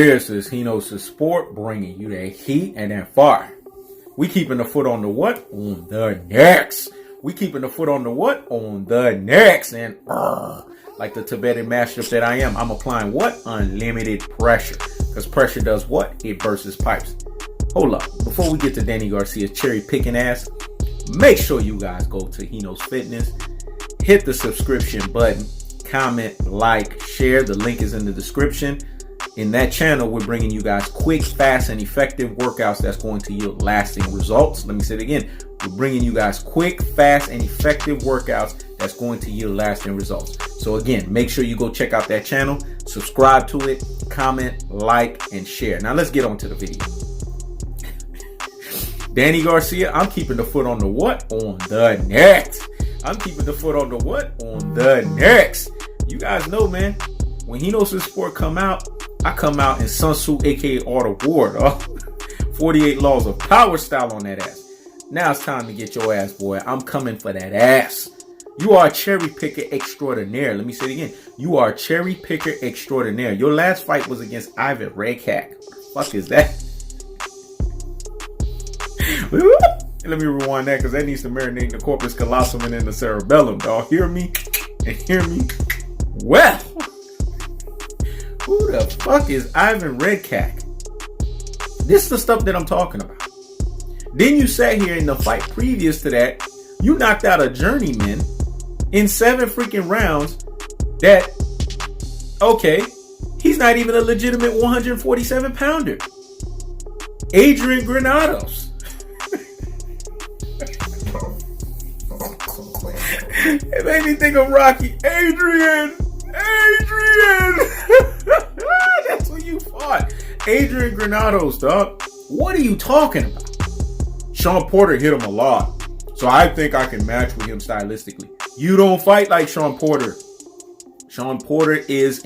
This is HeKnowsFitness Sport, bringing you that heat and that fire. We keeping the foot on the what? On the necks. We keeping the foot on the what? On the necks. And like the Tibetan master that I am, I'm applying what? Unlimited pressure. Because pressure does what? It bursts pipes. Hold up. Before we get to Danny Garcia's cherry picking ass, make sure you guys go to HeKnowsFitness. Hit the subscription button. Comment, like, share. The link is in the description. In that channel, we're bringing you guys quick, fast, and effective workouts that's going to yield lasting results. Let me say it again. We're bringing you guys quick, fast, and effective workouts that's going to yield lasting results. So again, make sure you go check out that channel, subscribe to it, comment, like, and share. Now let's get on to the video. Danny Garcia, I'm keeping the foot on the what? On the necks. I'm keeping the foot on the what? On the necks. You guys know, man, when HeKnowsFitness Sport come out, I come out in Sun Tzu, aka Art of War, dog. 48 laws of power style on that ass. Now it's time to get your ass, boy. I'm coming for that ass. You are a cherry picker extraordinaire. Let me say it again. You are a cherry picker extraordinaire. Your last fight was against Ivan Redkach. Fuck is that? Let me rewind that because that needs to marinate in the corpus callosum and in the cerebellum, dog. Hear me? And hear me? Well, who the fuck is Ivan Redkach? This is the stuff that I'm talking about. Then you sat here in the fight previous to that, you knocked out a journeyman in 7 freaking rounds that, okay, he's not even a legitimate 147 pounder. Adrian Granados. It made me think of Rocky. Adrian! That's who you fought. Adrian Granados, dog. What are you talking about? Sean Porter hit him a lot. So I think I can match with him stylistically. You don't fight like Sean Porter. Sean Porter is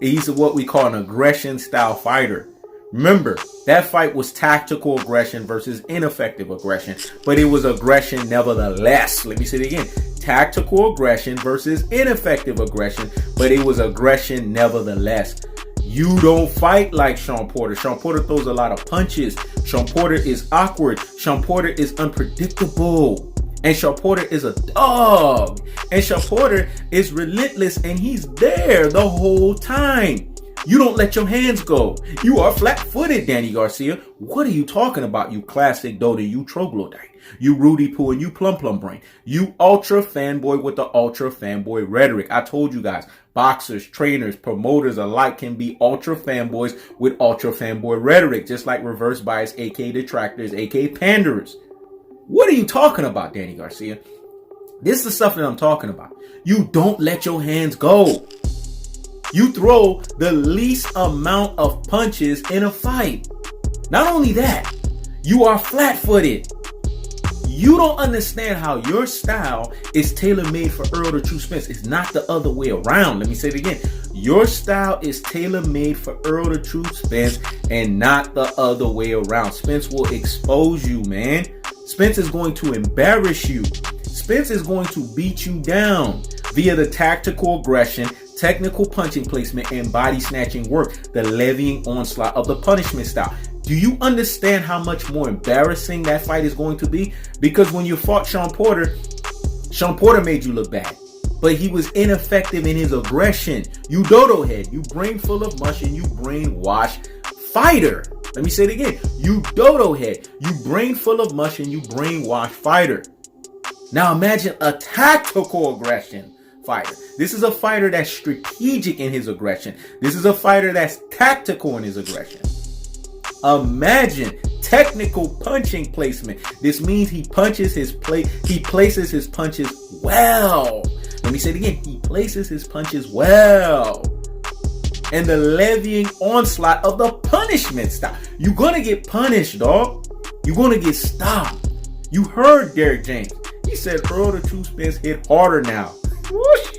he's what we call an aggression style fighter. Remember, that fight was tactical aggression versus ineffective aggression. But it was aggression nevertheless. Let me say it again. Tactical aggression versus ineffective aggression. But it was aggression nevertheless. You don't fight like Sean Porter. Sean Porter throws a lot of punches. Sean Porter is awkward. Sean Porter is unpredictable. And Sean Porter is a dog. And Sean Porter is relentless and he's there the whole time. You don't let your hands go. You are flat-footed, Danny Garcia. What are you talking about, you classic Dota, you troglodyte, you Rudy Poo, and you plum brain, you ultra fanboy with the ultra fanboy rhetoric. I told you guys, boxers, trainers, promoters alike can be ultra fanboys with ultra fanboy rhetoric, just like reverse bias, aka detractors, aka panderers. What are you talking about, Danny Garcia? This is the stuff that I'm talking about. You don't let your hands go. You throw the least amount of punches in a fight. Not only that, you are flat-footed. You don't understand how your style is tailor-made for Errol the True Spence. It's not the other way around. Let me say it again. Your style is tailor-made for Errol the True Spence and not the other way around. Spence will expose you, man. Spence is going to embarrass you. Spence is going to beat you down via the tactical aggression, technical punching placement, and body snatching work, the levying onslaught of the punishment style. Do you understand how much more embarrassing that fight is going to be? Because when you fought Sean Porter made you look bad, but he was ineffective in his aggression. You dodo head, you brain full of mush, and you brainwash fighter. Let me say it again. You dodo head, you brain full of mush, and you brainwash fighter. Now imagine a tactical aggression fighter. This is a fighter that's strategic in his aggression. This is a fighter that's tactical in his aggression. Imagine technical punching placement. This means he places his punches well. Let me say it again. He places his punches well. And the levying onslaught of the punishment style. You're gonna get punished, dog. You're gonna get stopped. You heard Derek James. He said Errol the True Spence hit harder now. Whoosh.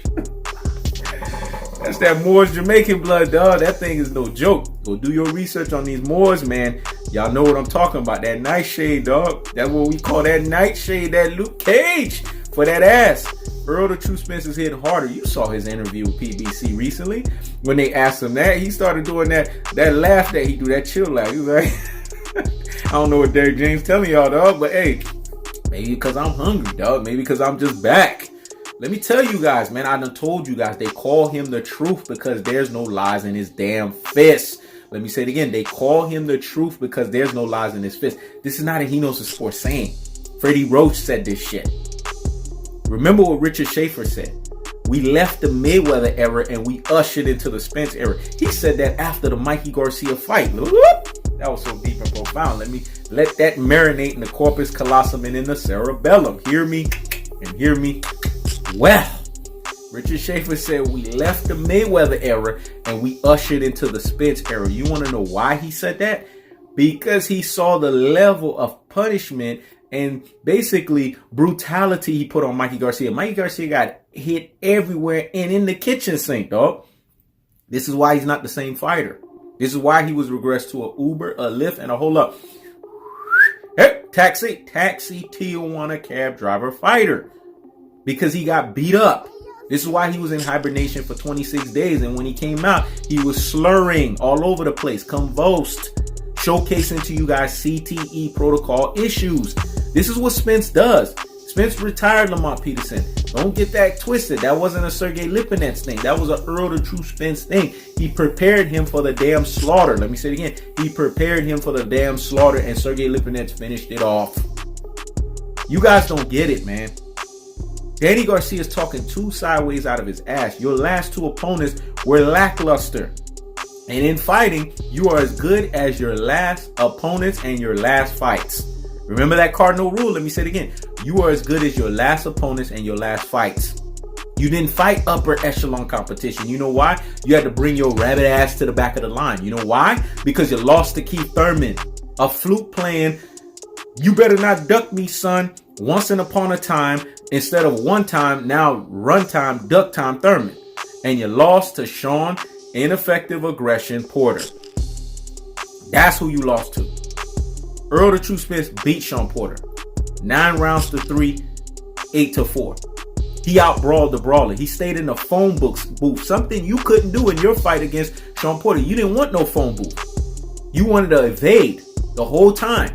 That's that Moors Jamaican blood, dog. That thing is no joke. Go do your research on these Moors, man. Y'all know what I'm talking about. That nightshade, dog. That's what we call that nightshade, that Luke Cage for that ass. Earl the True Spence is hitting harder. You saw his interview with PBC recently. When they asked him that, he started doing that laugh that he do, that chill laugh. He was like, I don't know what Derrick James telling y'all, dog, but hey, maybe because I'm hungry, dog. Maybe because I'm just back. Let me tell you guys, man, I done told you guys, they call him the truth because there's no lies in his damn fist. Let me say it again. They call him the truth because there's no lies in his fist. This is not a HeKnowsFitness saying. Freddie Roach said this shit. Remember what Richard Schaefer said. We left the Mayweather era and we ushered into the Spence era. He said that after the Mikey Garcia fight. That was so deep and profound. Let me let that marinate in the corpus callosum and in the cerebellum. Hear me and hear me well. Richard Schaefer said we left the Mayweather era and we ushered into the Spence era. You want to know why he said that? Because he saw the level of punishment and basically brutality he put on Mikey Garcia. Mikey Garcia got hit everywhere and in the kitchen sink, dog. This is why he's not the same fighter. This is why he was regressed to an Uber, a Lyft, and a whole up. Hey, taxi Tijuana cab driver fighter. Because he got beat up. This is why he was in hibernation for 26 days. And when he came out, he was slurring all over the place, convulsed, showcasing to you guys CTE protocol issues. This is what Spence does. Spence retired Lamont Peterson. Don't get that twisted. That wasn't a Sergey Lipinets thing. That was an Earl the True Spence thing. He prepared him for the damn slaughter. Let me say it again. He prepared him for the damn slaughter, and Sergey Lipinets finished it off. You guys don't get it, man. Danny Garcia is talking too sideways out of his ass. Your last two opponents were lackluster. And in fighting, you are as good as your last opponents and your last fights. Remember that cardinal rule. Let me say it again. You are as good as your last opponents and your last fights. You didn't fight upper echelon competition. You know why? You had to bring your rabbit ass to the back of the line. You know why? Because you lost to Keith Thurman. A flute playing, you better not duck me, son. Once and upon a time, instead of one time, now run time, duck time Thurman. And you lost to Sean Ineffective Aggression Porter. That's who you lost to. Earl the True Spence beat Sean Porter. 9 rounds to 3, 8 to 4. He outbrawled the brawler. He stayed in the phone booth. Something you couldn't do in your fight against Sean Porter. You didn't want no phone booth. You wanted to evade the whole time.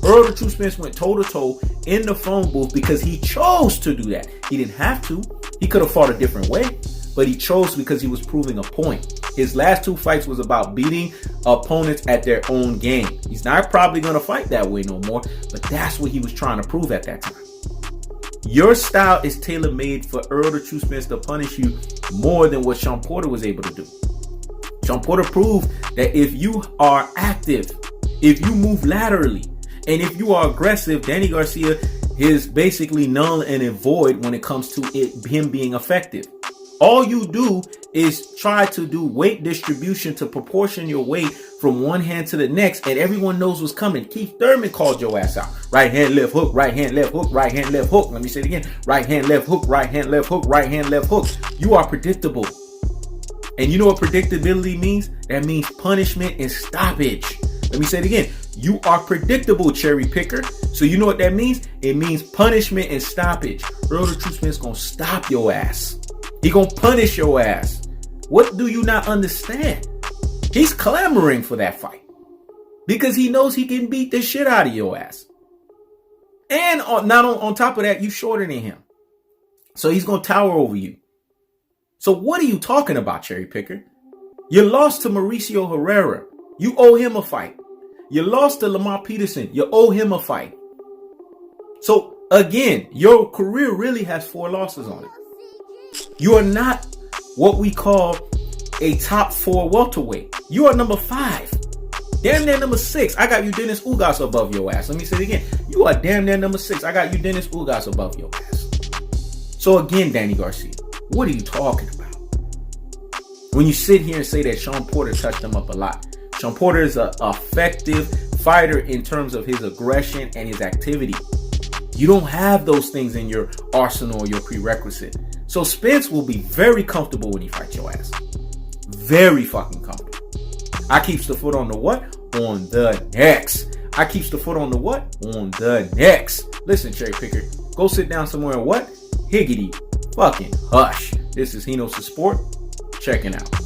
Earl the True Spence went toe-to-toe in the phone booth because he chose to do that. He didn't have to. He could have fought a different way, but he chose because he was proving a point. His last 2 fights was about beating opponents at their own game. He's not probably going to fight that way no more, but that's what he was trying to prove at that time. Your style is tailor-made for Earl the True Spence to punish you more than what Sean Porter was able to do. Sean Porter proved that if you are active, if you move laterally, and if you are aggressive, Danny Garcia is basically null and void when it comes to him being effective. All you do is try to do weight distribution to proportion your weight from one hand to the next, and everyone knows what's coming. Keith Thurman called your ass out. Right hand, left hook, right hand, left hook, right hand, left hook. Let me say it again. Right hand, left hook, right hand, left hook, right hand, left hook. You are predictable. And you know what predictability means? That means punishment and stoppage. Let me say it again. You are predictable, cherry picker. So you know what that means? It means punishment and stoppage. Earl the True Spence gonna stop your ass. He gonna punish your ass. What do you not understand? He's clamoring for that fight because he knows he can beat the shit out of your ass. And on top of that, you shorter than him. So he's gonna tower over you. So what are you talking about, cherry picker? You lost to Mauricio Herrera. You owe him a fight. You lost to Lamont Peterson. You owe him a fight. So again, your career really has 4 losses on it. You are not what we call a top 4 welterweight. You are number 5. Damn near number 6. I got you Dennis Ugas above your ass. Let me say it again. You are damn near number 6. I got you Dennis Ugas above your ass. So again, Danny Garcia, what are you talking about? When you sit here and say that Sean Porter touched him up a lot. Sean Porter is an effective fighter in terms of his aggression and his activity. You don't have those things in your arsenal or your prerequisite. So Spence will be very comfortable when he fights your ass. Very fucking comfortable. I keeps the foot on the what? On the necks. I keeps the foot on the what? On the necks. Listen, cherry picker, go sit down somewhere and what? Higgity fucking hush. This is HeKnowsFitness Sport, checking out.